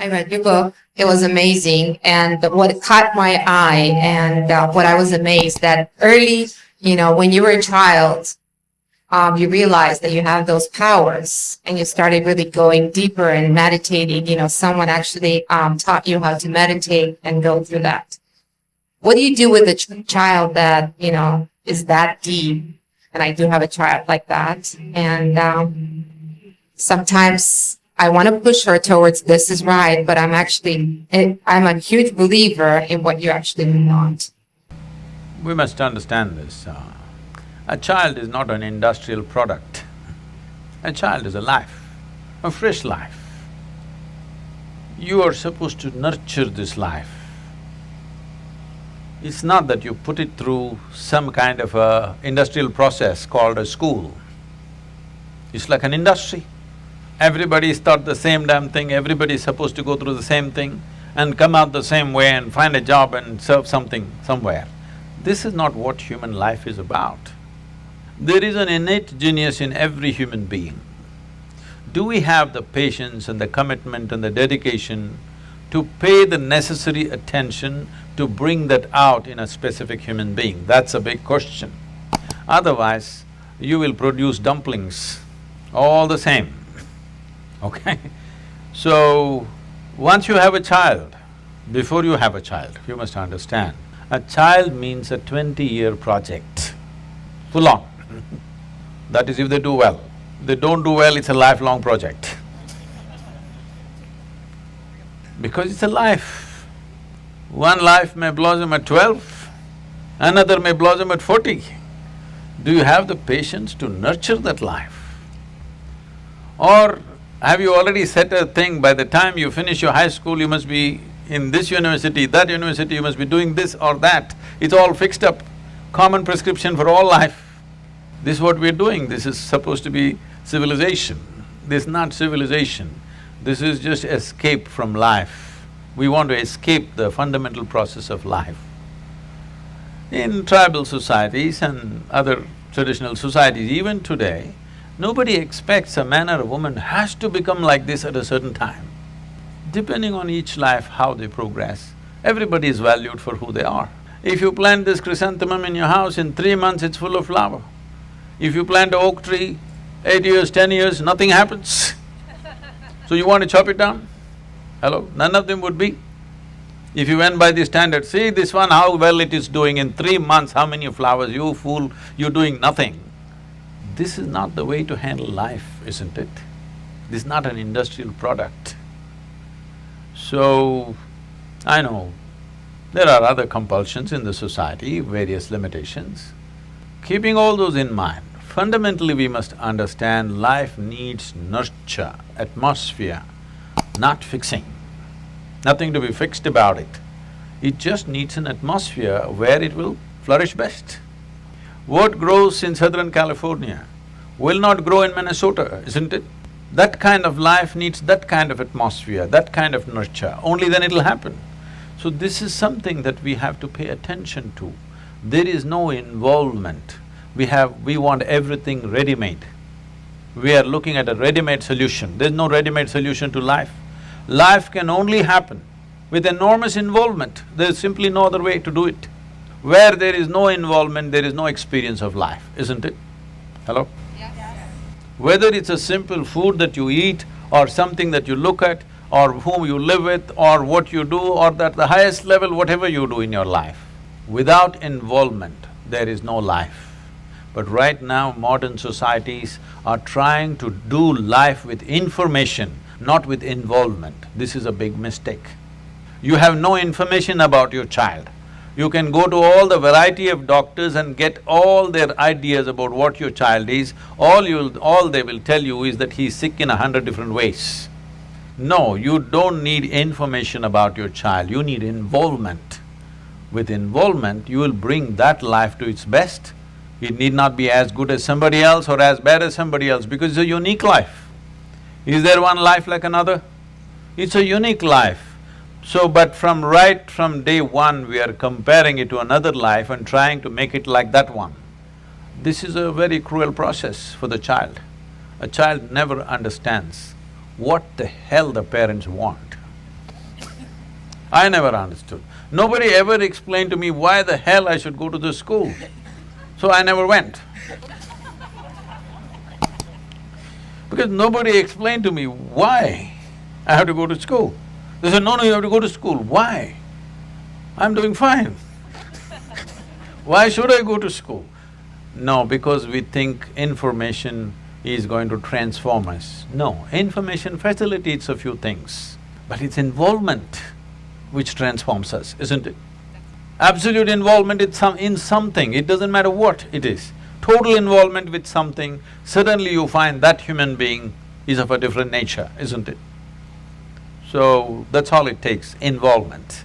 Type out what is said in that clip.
I read your book. It was amazing. And what caught my eye and what I was amazed that early, when you were a child, you realized that you have those powers and you started really going deeper and meditating. Someone actually taught you how to meditate and go through that. What do you do with a child that, is that deep? And I do have a child like that. And sometimes I want to push her towards this is right, but I'm a huge believer in what you actually want. We must understand this. A child is not an industrial product. A child is a life, a fresh life. You are supposed to nurture this life. It's not that you put it through some kind of a industrial process called a school. It's like an industry. Everybody's taught the same damn thing, everybody's supposed to go through the same thing and come out the same way and find a job and serve something somewhere. This is not what human life is about. There is an innate genius in every human being. Do we have the patience and the commitment and the dedication to pay the necessary attention to bring that out in a specific human being? That's a big question. Otherwise, you will produce dumplings, all the same, okay? So, once you have a child, before you have a child, you must understand, a child means a 20-year project, full on. That is if they do well. If they don't do well, it's a lifelong project. Because it's a life. One life may blossom at 12, another may blossom at 40. Do you have the patience to nurture that life? Or have you already set a thing, by the time you finish your high school, you must be in this university, that university, you must be doing this or that. It's all fixed up, common prescription for all life. This is what we're doing, this is supposed to be civilization. This is not civilization, this is just escape from life. We want to escape the fundamental process of life. In tribal societies and other traditional societies, even today, nobody expects a man or a woman has to become like this at a certain time. Depending on each life, how they progress, everybody is valued for who they are. If you plant this chrysanthemum in your house, in 3 months it's full of flower. If you plant an oak tree, 8 years, 10 years, nothing happens. So you want to chop it down? Hello? None of them would be. If you went by the standard, see this one, how well it is doing, in 3 months, how many flowers, you fool, you're doing nothing. This is not the way to handle life, isn't it? This is not an industrial product. So, I know, there are other compulsions in the society, various limitations. Keeping all those in mind, fundamentally we must understand life needs nurture, atmosphere, not fixing. Nothing to be fixed about it. It just needs an atmosphere where it will flourish best. What grows in Southern California will not grow in Minnesota, isn't it? That kind of life needs that kind of atmosphere, that kind of nurture, only then it'll happen. So this is something that we have to pay attention to. There is no involvement. We want everything ready-made. We are looking at a ready-made solution. There's no ready-made solution to life. Life can only happen with enormous involvement. There's simply no other way to do it. Where there is no involvement, there is no experience of life, isn't it? Hello? Yes. Whether it's a simple food that you eat or something that you look at or whom you live with or what you do or at the highest level, whatever you do in your life, without involvement, there is no life. But right now, modern societies are trying to do life with information, not with involvement. This is a big mistake. You have no information about your child. You can go to all the variety of doctors and get all their ideas about what your child is. All they will tell you is that he's sick in 100 different ways. No, you don't need information about your child, you need involvement. With involvement, you will bring that life to its best. It need not be as good as somebody else or as bad as somebody else because it's a unique life. Is there one life like another? It's a unique life. So, but right from day one, we are comparing it to another life and trying to make it like that one. This is a very cruel process for the child. A child never understands what the hell the parents want. I never understood. Nobody ever explained to me why the hell I should go to this school. So I never went. Because nobody explained to me why I have to go to school. They said, no, you have to go to school. Why? I'm doing fine. Why should I go to school? No, because we think information is going to transform us. No, information facilitates a few things, but it's involvement which transforms us, isn't it? Absolute involvement in something, it doesn't matter what it is. Total involvement with something, suddenly you find that human being is of a different nature, isn't it? So, that's all it takes, involvement.